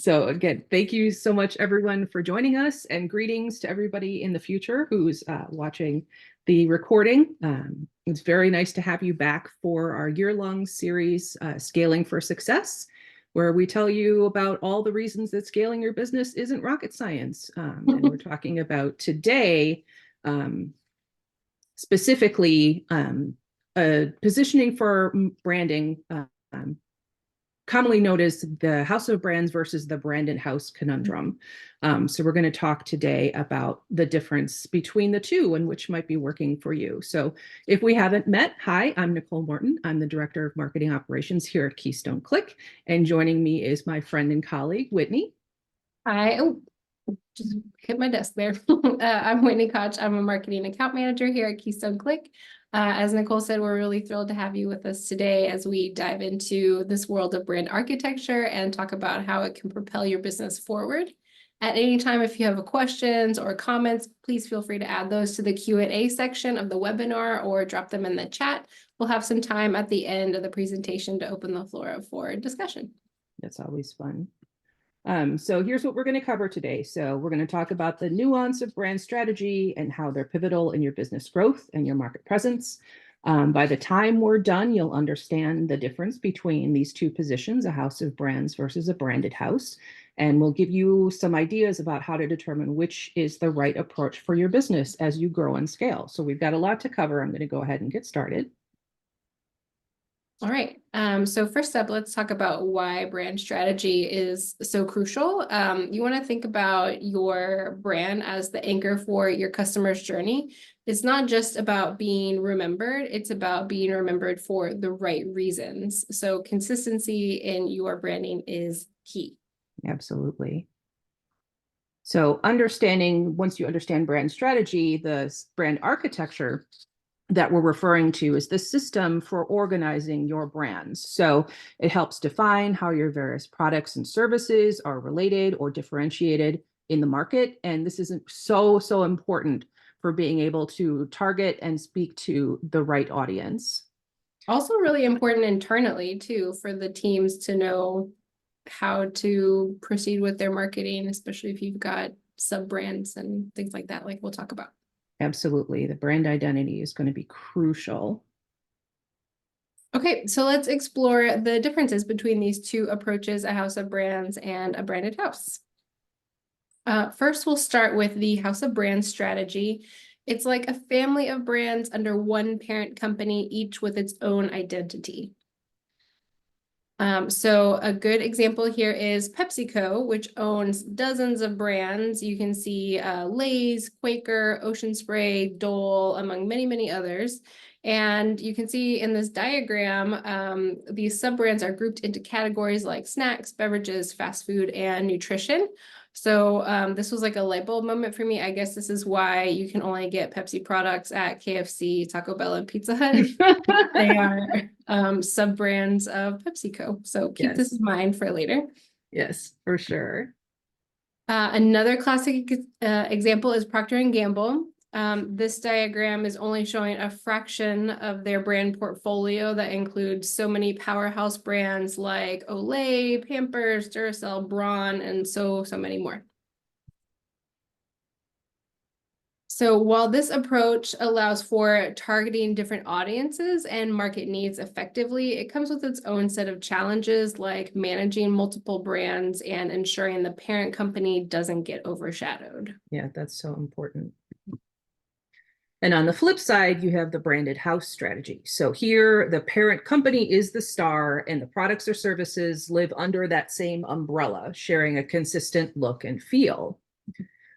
So again, thank you so much, everyone, for joining us, and greetings to everybody in the future who's watching the recording. It's very nice to have you back for our year-long series, Scaling for Success, where we tell you about all the reasons that scaling your business isn't rocket science. And we're talking about today, specifically, positioning for branding, commonly known as the House of Brands versus the Branded House conundrum. So we're going to talk today about the difference between the two and which might be working for you. So if we haven't met, hi, I'm Nicole Morton. I'm the Director of Marketing Operations here at Keystone Click. And joining me is my friend and colleague, Whitney. Hi. Oh, just hit my desk there. I'm Whitney Koch. I'm a marketing account manager here at Keystone Click. As Nicole said, we're really thrilled to have you with us today as we dive into this world of brand architecture and talk about how it can propel your business forward. At any time, if you have questions or comments, please feel free to add those to the Q&A section of the webinar or drop them in the chat. We'll have some time at the end of the presentation to open the floor up for discussion. That's always fun. So here's what we're going to cover today. So we're going to talk about the nuance of brand strategy and how they're pivotal in your business growth and your market presence. By the time we're done, you'll understand the difference between these two positions, a house of brands versus a branded house. And we'll give you some ideas about how to determine which is the right approach for your business as you grow and scale. So we've got a lot to cover. I'm going to go ahead and get started. All right. So first up, let's talk about why brand strategy is so crucial. You want to think about your brand as the anchor for your customer's journey. It's not just about being remembered, it's about being remembered for the right reasons. So consistency in your branding is key. Absolutely. So once you understand brand strategy, the brand architecture that we're referring to is the system for organizing your brands. So it helps define how your various products and services are related or differentiated in the market. And this is so important for being able to target and speak to the right audience. Also really important internally too, for the teams to know how to proceed with their marketing, especially if you've got sub-brands and things like that, like we'll talk about. Absolutely. The brand identity is going to be crucial. Okay, so let's explore the differences between these two approaches, a house of brands and a branded house. First, we'll start with the house of brands strategy. It's like a family of brands under one parent company, each with its own identity. So a good example here is PepsiCo, which owns dozens of brands. You can see Lay's, Quaker, Ocean Spray, Dole, among many others. And you can see in this diagram, these sub-brands are grouped into categories like snacks, beverages, fast food, and nutrition. So this was like a light bulb moment for me. I guess this is why you can only get Pepsi products at KFC, Taco Bell, and Pizza Hut. They are sub-brands of PepsiCo. So keep this in mind for later. Yes, for sure. Another classic example is Procter & Gamble. This diagram is only showing a fraction of their brand portfolio that includes so many powerhouse brands like Olay, Pampers, Duracell, Braun, and so many more. So while this approach allows for targeting different audiences and market needs effectively, it comes with its own set of challenges like managing multiple brands and ensuring the parent company doesn't get overshadowed. Yeah, that's so important. And on the flip side, you have the branded house strategy. So here, the parent company is the star, and the products or services live under that same umbrella, sharing a consistent look and feel.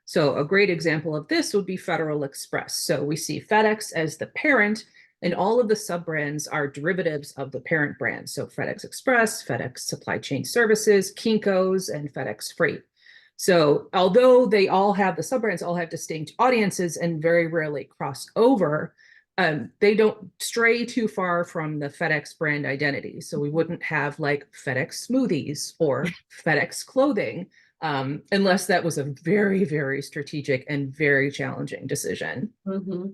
So a great example of this would be Federal Express. So we see FedEx as the parent, and all of the sub-brands are derivatives of the parent brand. So FedEx Express, FedEx Supply Chain Services, Kinko's, and FedEx Freight. So although they all have, the sub-brands all have distinct audiences and very rarely cross over, they don't stray too far from the FedEx brand identity. So we wouldn't have like FedEx smoothies or FedEx clothing, unless that was a very strategic and very challenging decision. Mm-hmm.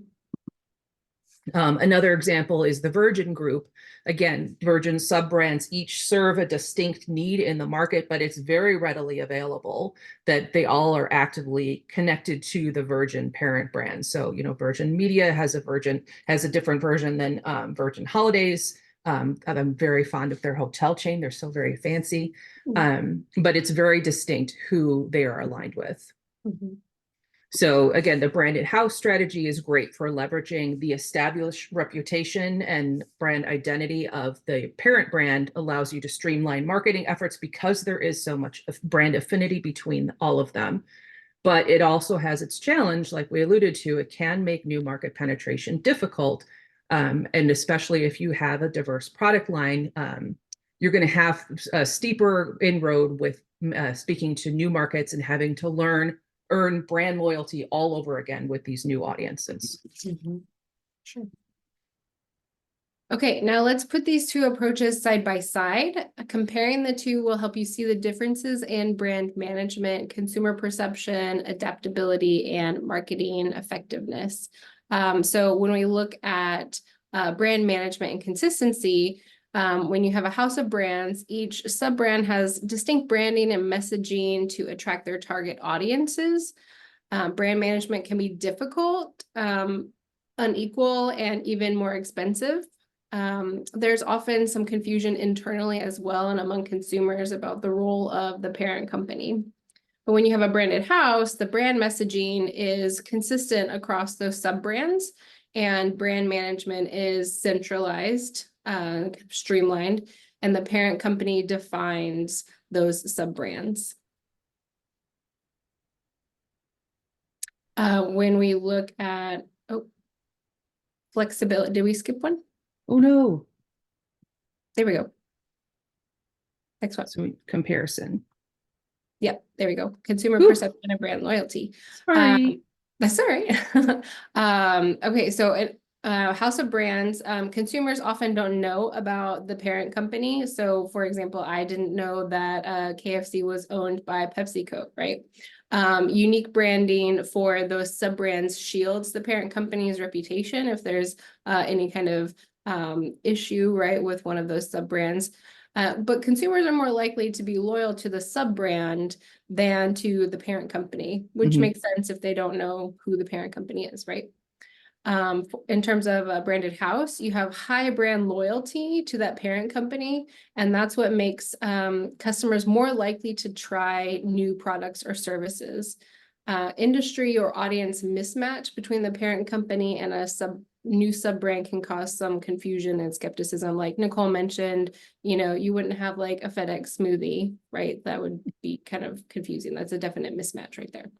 Another example is the Virgin Group. Again, Virgin sub-brands each serve a distinct need in the market, but it's very readily available that they all are actively connected to the Virgin parent brand. So, Virgin Media has a different version than Virgin Holidays. I'm very fond of their hotel chain. They're so very fancy, but it's very distinct who they are aligned with. Mhm. So again, the branded house strategy is great for leveraging the established reputation and brand identity of the parent brand, allows you to streamline marketing efforts because there is so much brand affinity between all of them. But it also has its challenge, like we alluded to, it can make new market penetration difficult. And especially if you have a diverse product line, you're going to have a steeper inroad with speaking to new markets and having to earn brand loyalty all over again with these new audiences. Sure. Okay, now let's put these two approaches side by side. Comparing the two will help you see the differences in brand management, consumer perception, adaptability, and marketing effectiveness. So when we look at brand management and consistency, when you have a house of brands, each sub-brand has distinct branding and messaging to attract their target audiences. Brand management can be difficult, unequal, and even more expensive. There's often some confusion internally as well and among consumers about the role of the parent company. But when you have a branded house, the brand messaging is consistent across those sub-brands, and brand management is centralized, streamlined, and the parent company defines those sub-brands. When we look at flexibility, did we skip one? Oh no. There we go. Next one. So comparison. Yep, there we go. Consumer Ooh. perception and brand loyalty. Sorry. That's all right. Okay, so House of Brands, consumers often don't know about the parent company. So for example, I didn't know that KFC was owned by PepsiCo, right? Unique branding for those sub-brands shields the parent company's reputation if there's any kind of issue, right, with one of those sub-brands. But consumers are more likely to be loyal to the sub-brand than to the parent company, which makes sense if they don't know who the parent company is, right? In terms of a branded house, you have high brand loyalty to that parent company, and that's what makes customers more likely to try new products or services. Industry or audience mismatch between the parent company and a new sub-brand can cause some confusion and skepticism. Like Nicole mentioned, you wouldn't have like a FedEx smoothie, right? That would be kind of confusing. That's a definite mismatch right there.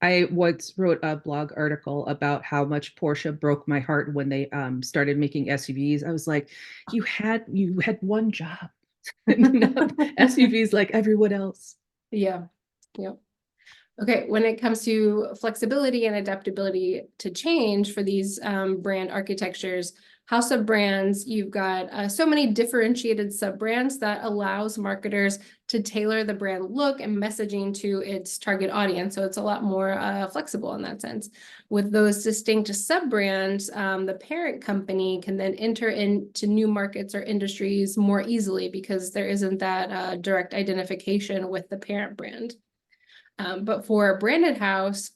I once wrote a blog article about how much Porsche broke my heart when they started making SUVs. I was like, you had one job, SUVs like everyone else. Yeah. Okay, when it comes to flexibility and adaptability to change for these brand architectures, House of Brands, you've got so many differentiated sub-brands that allows marketers to tailor the brand look and messaging to its target audience. So it's a lot more flexible in that sense. With those distinct sub-brands, the parent company can then enter into new markets or industries more easily because there isn't that direct identification with the parent brand. But for a branded house,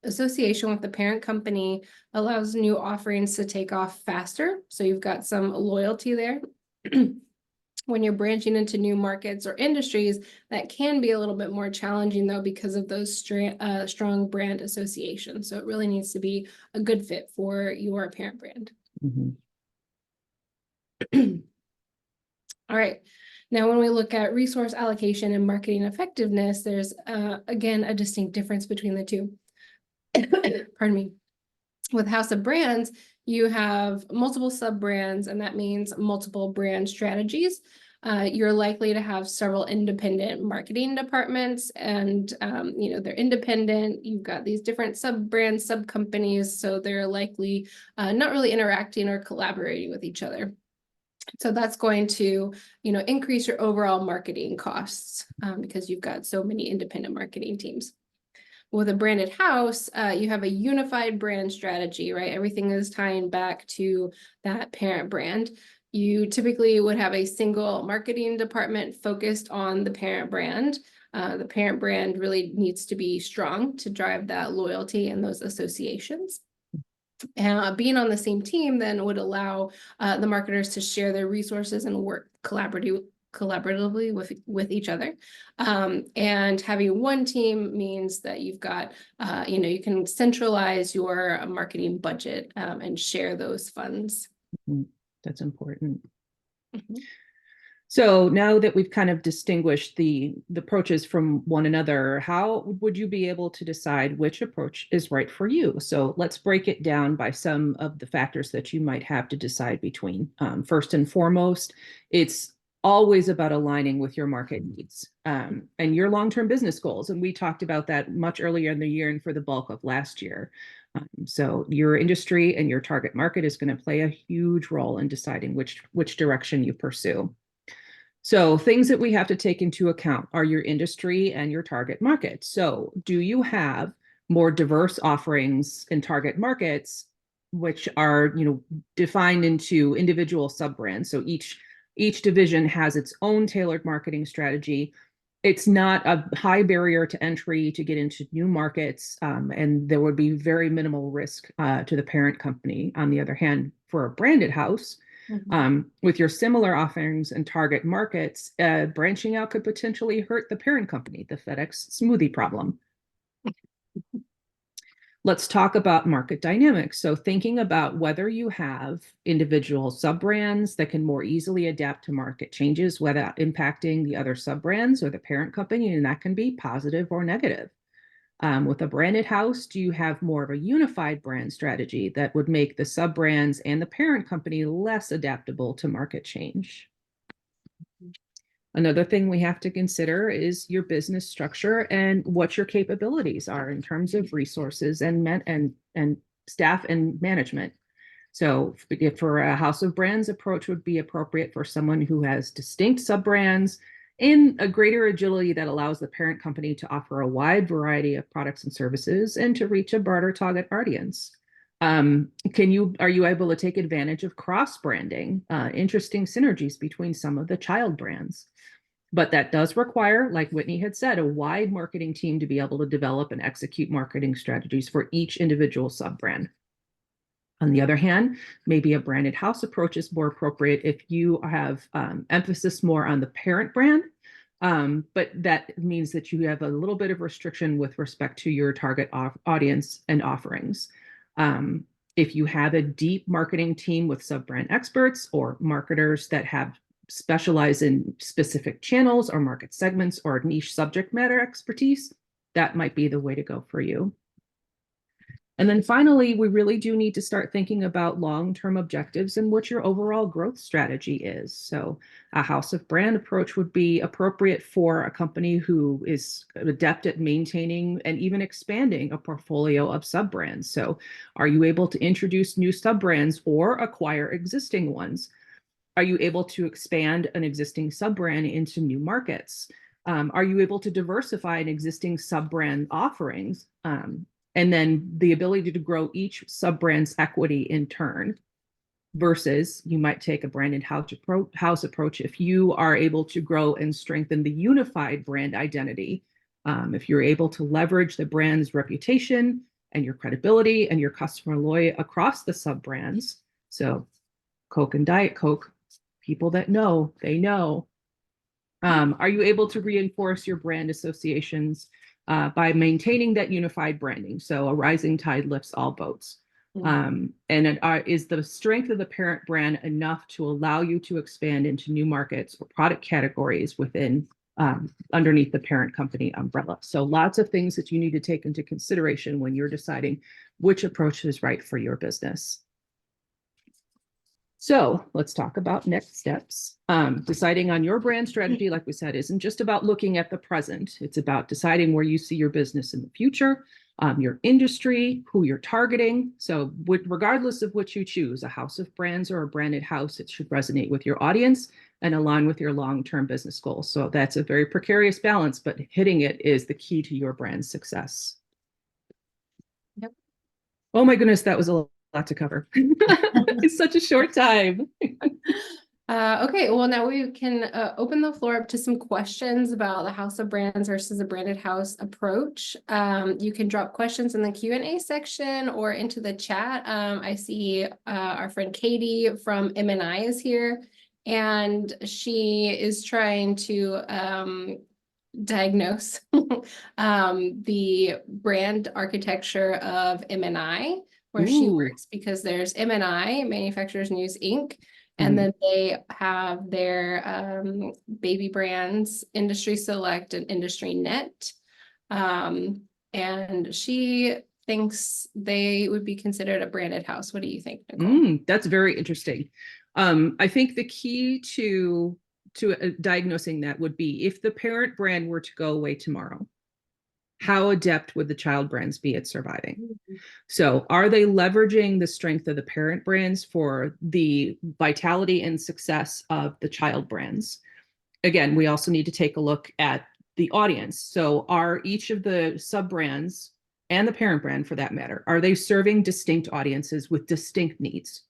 association with the parent company allows new offerings to take off faster. So you've got some loyalty there. When you're branching into new markets or industries, that can be a little bit more challenging though, because of those strong brand associations. So it really needs to be a good fit for your parent brand. All right. Now, when we look at resource allocation and marketing effectiveness, there's, again, a distinct difference between the two. Pardon me. With House of Brands, you have multiple sub-brands, and that means multiple brand strategies. You're likely to have several independent marketing departments, and they're independent. You've got these different sub-brands, sub-companies, so they're likely not really interacting or collaborating with each other. So that's going to, increase your overall marketing costs because you've got so many independent marketing teams. With a branded house, you have a unified brand strategy, right? Everything is tying back to that parent brand. You typically would have a single marketing department focused on the parent brand. The parent brand really needs to be strong to drive that loyalty and those associations. Being on the same team then would allow the marketers to share their resources and work collaboratively with each other. And having one team means that you've got, you can centralize your marketing budget and share those funds. That's important. Mhm. So now that we've kind of distinguished the approaches from one another, how would you be able to decide which approach is right for you? So let's break it down by some of the factors that you might have to decide between. First and foremost, it's always about aligning with your market needs and your long-term business goals. And we talked about that much earlier in the year and for the bulk of last year. So your industry and your target market is going to play a huge role in deciding which direction you pursue. So things that we have to take into account are your industry and your target market. So do you have more diverse offerings in target markets, which are, defined into individual sub-brands? So each division has its own tailored marketing strategy. It's not a high barrier to entry to get into new markets, and there would be very minimal risk to the parent company. On the other hand, for a branded house, with your similar offerings and target markets, branching out could potentially hurt the parent company, the FedEx smoothie problem. Let's talk about market dynamics. So thinking about whether you have individual sub-brands that can more easily adapt to market changes without impacting the other sub-brands or the parent company, and that can be positive or negative. With a branded house, do you have more of a unified brand strategy that would make the sub-brands and the parent company less adaptable to market change? Another thing we have to consider is your business structure and what your capabilities are in terms of resources and staff and management. So if for a house of brands approach would be appropriate for someone who has distinct sub-brands and a greater agility that allows the parent company to offer a wide variety of products and services and to reach a broader target audience. Are you able to take advantage of cross-branding, interesting synergies between some of the child brands? But that does require, like Whitney had said, a wide marketing team to be able to develop and execute marketing strategies for each individual sub-brand. On the other hand, maybe a branded house approach is more appropriate if you have emphasis more on the parent brand, but that means that you have a little bit of restriction with respect to your target audience and offerings. If you have a deep marketing team with sub-brand experts or marketers that have specialize in specific channels or market segments or niche subject matter expertise, that might be the way to go for you. And then finally, we really do need to start thinking about long-term objectives and what your overall growth strategy is. So a house of brand approach would be appropriate for a company who is adept at maintaining and even expanding a portfolio of sub-brands. So are you able to introduce new sub-brands or acquire existing ones? Are you able to expand an existing sub-brand into new markets? Are you able to diversify an existing sub-brand offerings? And then the ability to grow each sub-brand's equity in turn, versus you might take a branded house approach if you are able to grow and strengthen the unified brand identity. If you're able to leverage the brand's reputation and your credibility and your customer loyalty across the sub-brands. So Coke and Diet Coke, people that know, they know. Are you able to reinforce your brand associations by maintaining that unified branding? So a rising tide lifts all boats. And is the strength of the parent brand enough to allow you to expand into new markets or product categories within underneath the parent company umbrella? So lots of things that you need to take into consideration when you're deciding which approach is right for your business. So let's talk about next steps. Deciding on your brand strategy, like we said, isn't just about looking at the present. It's about deciding where you see your business in the future, your industry, who you're targeting. So regardless of which you choose, a house of brands or a branded house, it should resonate with your audience and align with your long-term business goals. So that's a very precarious balance, but hitting it is the key to your brand's success. Oh my goodness, that was a lot to cover. It's such a short time. Okay, well, now we can open the floor up to some questions about the house of brands versus a branded house approach. You can drop questions in the Q&A section or into the chat. I see our friend Katie from M&I is here, and she is trying to diagnose the brand architecture of M&I, where she Ooh. works, because there's M&I, Manufacturers News Inc., and Mhm. then they have their baby brands, Industry Select and Industry Net. And she thinks they would be considered a branded house. What do you think, Nicole? That's very interesting. I think the key to diagnosing that would be if the parent brand were to go away tomorrow, how adept would the child brands be at surviving? So are they leveraging the strength of the parent brands for the vitality and success of the child brands? Again, we also need to take a look at the audience. So are each of the sub brands and the parent brand for that matter, are they serving distinct audiences with distinct needs?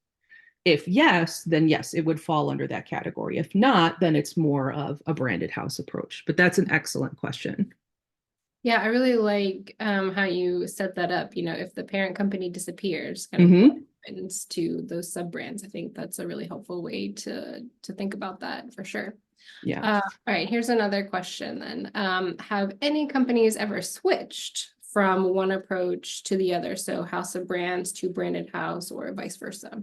If yes, then yes, it would fall under that category. If not, then it's more of a branded house approach. But that's an excellent question. Yeah, I really like how you set that up. You know, if the parent company disappears, kind of what Mm-hmm. happens to those sub brands. I think that's a really helpful way to think about that for sure. Yeah. All right, here's another question then. Have any companies ever switched from one approach to the other? So house of brands to branded house or vice versa?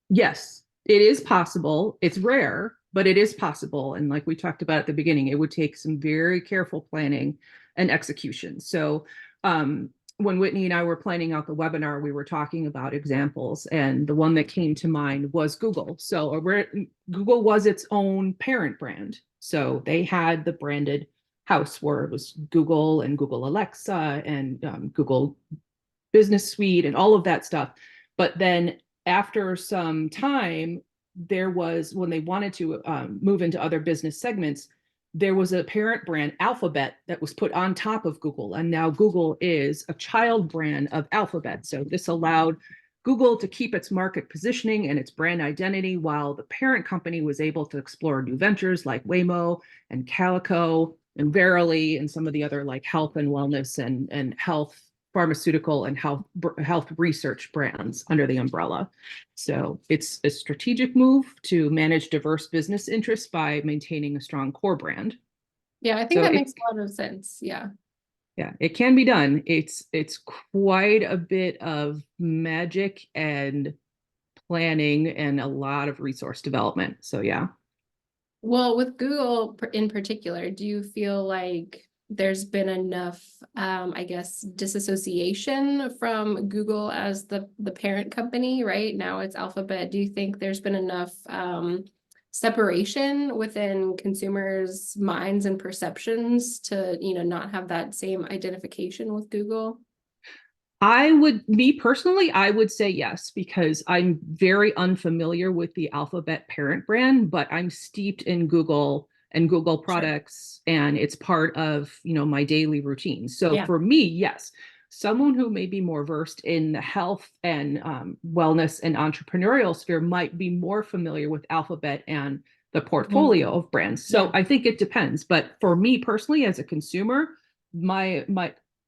Yes, it is possible. It's rare, but it is possible. And like we talked about at the beginning, it would take some very careful planning and execution. So when Whitney and I were planning out the webinar, we were talking about examples, and the one that came to mind was Google. So Google was its own parent brand. So they had the branded house where it was Google and Google Alexa and Google Business Suite and all of that stuff. But then after some time, there was, when they wanted to move into other business segments, there was a parent brand, Alphabet, that was put on top of Google. And now Google is a child brand of Alphabet. So this allowed Google to keep its market positioning and its brand identity while the parent company was able to explore new ventures like Waymo and Calico and Verily and some of the other like health and wellness and health pharmaceutical and health research brands under the umbrella. So it's a strategic move to manage diverse business interests by maintaining a strong core brand. Yeah, I think So that makes a lot of sense. Yeah. yeah, it can be done. It's quite a bit of magic and planning and a lot of resource development. So yeah. Well, with Google in particular, do you feel like there's been enough, I guess, disassociation from Google as the parent company, right? Now it's Alphabet. Do you think there's been enough separation within consumers' minds and perceptions to, you know, not have that same identification with Google? Me personally, I would say yes, because I'm very unfamiliar with the Alphabet parent brand, but I'm steeped in Google and Google Sure. products, and it's part of, my daily routine. So Yeah. for me, yes, someone who may be more versed in the health and wellness and entrepreneurial sphere might be more familiar with Alphabet and the portfolio Mhm. of brands. So Yeah. I think it depends. But for me personally, as a consumer, my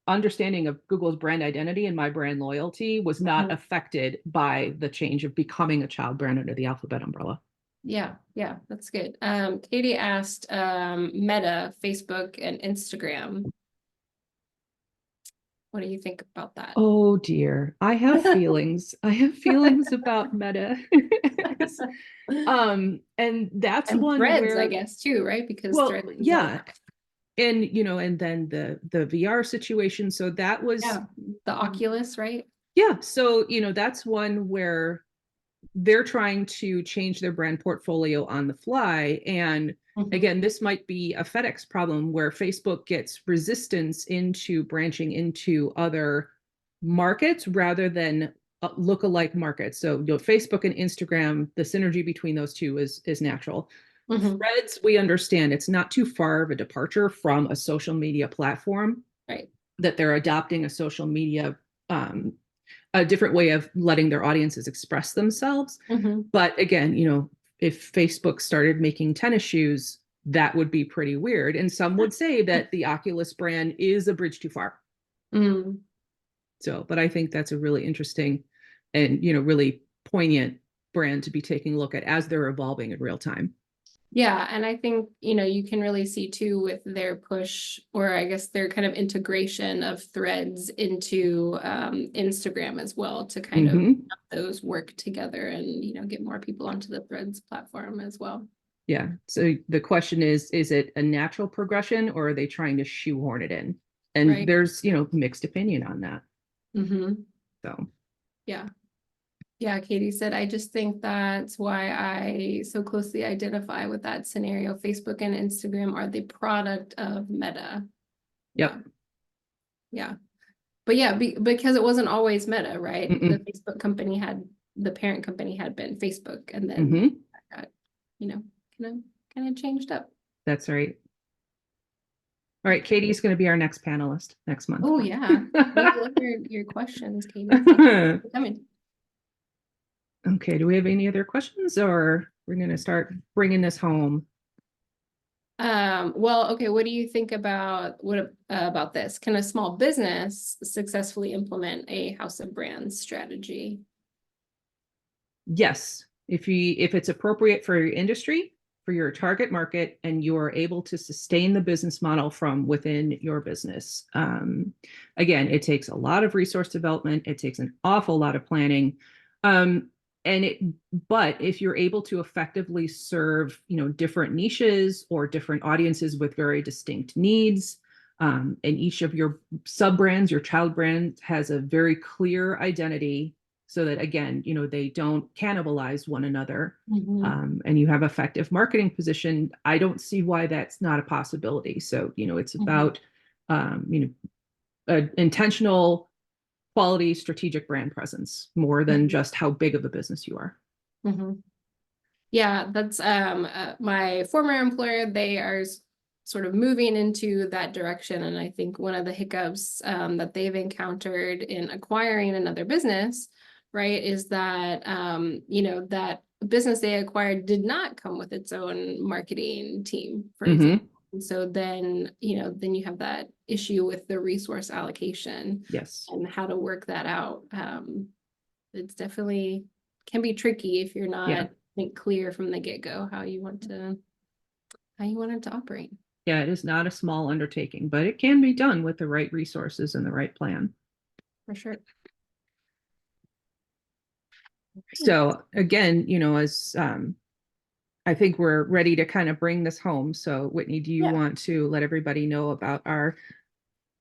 understanding of Google's brand identity and my brand loyalty was not Mhm. affected by the change of becoming a child brand under the Alphabet umbrella. Yeah, yeah, that's good. Katie asked Meta, Facebook, and Instagram. What do you think about that? Oh dear, I have feelings. I have feelings about Meta. And that's And one Threads, I where, guess, too, right? Because well, Threads is on yeah, that. and then the VR situation. So that was, Yeah, the Oculus, right? yeah. So that's one where they're trying to change their brand portfolio on the fly. And Mhm. again, this might be a FedEx problem where Facebook gets resistance into branching into other markets rather than look-alike markets. So Facebook and Instagram, the synergy between those two is natural. Mhm. Threads, we understand it's not too far of a departure from a social media platform, Right. that they're adopting a social media um, a different way of letting their audiences express themselves. Mhm. But again, if Facebook started making tennis shoes, that would be pretty weird. And some would say that the Oculus brand is a bridge too far. Mm. So, but I think that's a really interesting and, really poignant brand to be taking a look at as they're evolving in real time. Yeah, and I think, you can really see too with their push, or I guess their kind of integration of threads into Instagram as well, to kind of Mhm. have those work together and, get more people onto the threads platform as well. Yeah. So the question is it a natural progression or are they trying to shoehorn it in? And Right. there's, mixed opinion on that. Mm-hmm. So, Yeah. Yeah, Katie said, I just think that's why I so closely identify with that scenario. Facebook and Instagram are the product of Meta. yep. Yeah. But yeah, because it wasn't always Meta, right? Mm-mm. The Facebook company the parent company had been Facebook, and then Mhm. that got, kind of changed up. That's right. All right, Katie's going to be our next panelist next month. Oh yeah. We love your questions, Katie. Thank you for coming. Okay, do we have any other questions or we're going to start bringing this home? Well, okay, what do you think about this? Can a small business successfully implement a house of brands strategy? Yes, if it's appropriate for your industry, for your target market, and you are able to sustain the business model from within your business. Again, it takes a lot of resource development. It takes an awful lot of planning. But if you're able to effectively serve, different niches or different audiences with very distinct needs, and each of your sub brands, your child brand has a very clear identity so that again, they don't cannibalize one another, and you have effective marketing position, I don't see why that's not a possibility. So, it's about, intentional quality strategic brand presence more than just how big of a business you are. Yeah, that's my former employer. They are sort of moving into that direction, and I think one of the hiccups that they've encountered in acquiring another business, right, is that that business they acquired did not come with its own marketing team, for example. And so then you have that issue with the resource allocation. Yes. And how to work that out. It's definitely can be tricky if you're not clear from the get-go how you want it to operate. Yeah, it is not a small undertaking, but it can be done with the right resources and the right plan. For sure. So again, as I think we're ready to kind of bring this home. So Whitney, do you want to let everybody know about our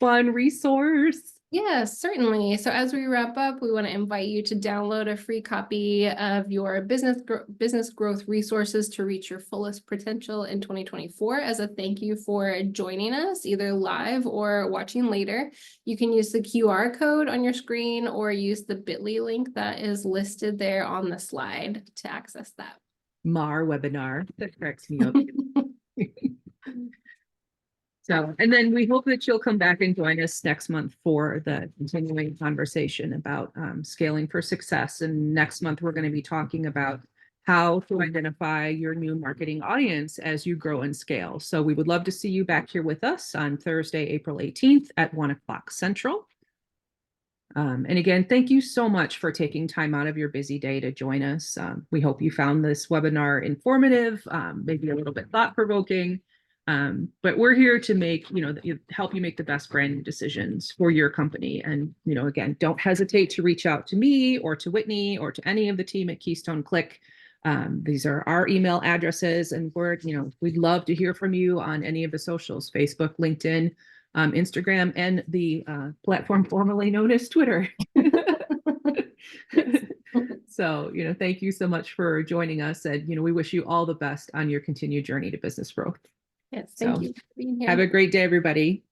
fun resource? Yes, certainly. So as we wrap up, we want to invite you to download a free copy of your business growth resources to reach your fullest potential in 2024 as a thank you for joining us either live or watching later. You can use the QR code on your screen or use the bit.ly link that is listed there on the slide to access that. MAR webinar. That cracks me up. So, and then we hope that you'll come back and join us next month for the continuing conversation about scaling for success. And next month, we're going to be talking about how to identify your new marketing audience as you grow and scale. So we would love to see you back here with us on Thursday, April 18th at 1:00 Central. And again, thank you so much for taking time out of your busy day to join us. We hope you found this webinar informative, maybe a little bit thought-provoking. But we're here to help you make the best brand decisions for your company. And, again, don't hesitate to reach out to me or to Whitney or to any of the team at Keystone Click. These are our email addresses, and we'd love to hear from you on any of the socials, Facebook, LinkedIn, Instagram, and the platform formerly known as Twitter. So, thank you so much for joining us. And, we wish you all the best on your continued journey to business growth. Yes, thank you for being here. Have a great day, everybody.